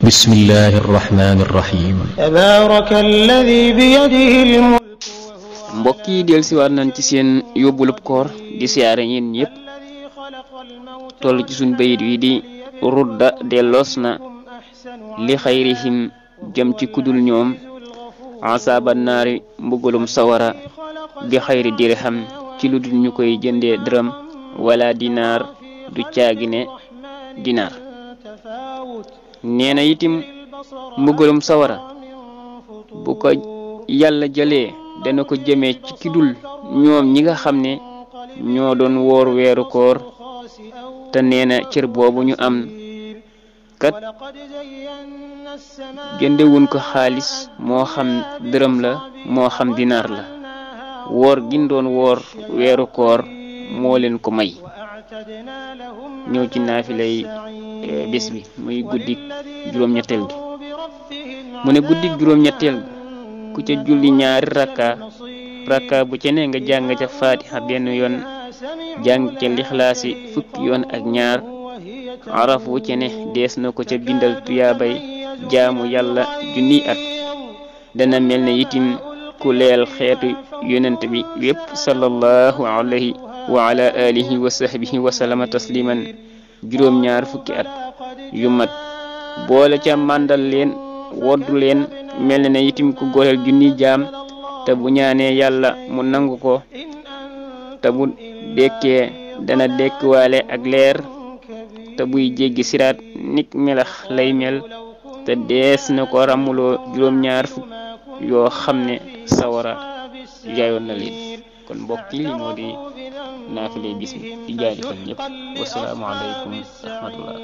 بسم الله الرحمن الرحيم تبارك الذي بيده الملك mbokk yi dellusiwaat nañ ci seen yóbbulub koor di siyaare yéen ñëpp toll ci suñ bayit wi di rudda delloos na li xayrihim jëm ci kudul ñoom asaaba naari mbugalum sawara bi xayri dirham ci lu dul ñu koy jëndee dërëm wala dinaar du caagine dinaar neena itim mbugalum sawara bu ko yàlla jëlee dana ko jëmee ci kidul ñoom ñi nga xam ne ñoo doon woor weeru koor te neena cër boobu ñu am kat jëndewuñ ko xaalis moo xam dërëm la moo xam dinaar la woor gin doon woor weeru koor moo leen ko may ñëw ci naafilay bis bi muy guddik juróom-ñetteel gi mu ne guddik juróom-ñetteel ku ca julli ñaari rakka bu ca ne nga jàng ca fatiha benn yoon jàng ca lixlaasi fukki yoon ak ñaar araf wu ca ne dees na ko ca bindal tuyaabay jaamu yàlla junni at dana mel ne itim ku leel xeetu yonent bi yépp sallallahu alayhi wa ala alihi wa sahbihi wa sallama tasliman juróom-ñaar fukki at yu mat boole ca màndal leen woddu leen mel ne itim ku goreel junni jaam te bu ñaanee yàlla mu nangu ko te bu dekkee dana dekkiwaale ak leer te buy jéggi siraat nik melax lay mel te dees na ko ramuloo juróom-ñaar fukk yoo xam ne sawara jaayoon na leen kon mbokk yi li moo di naafile bis bi di jaajëfal ñëpp wasalaamu aleykum wa rahmatullah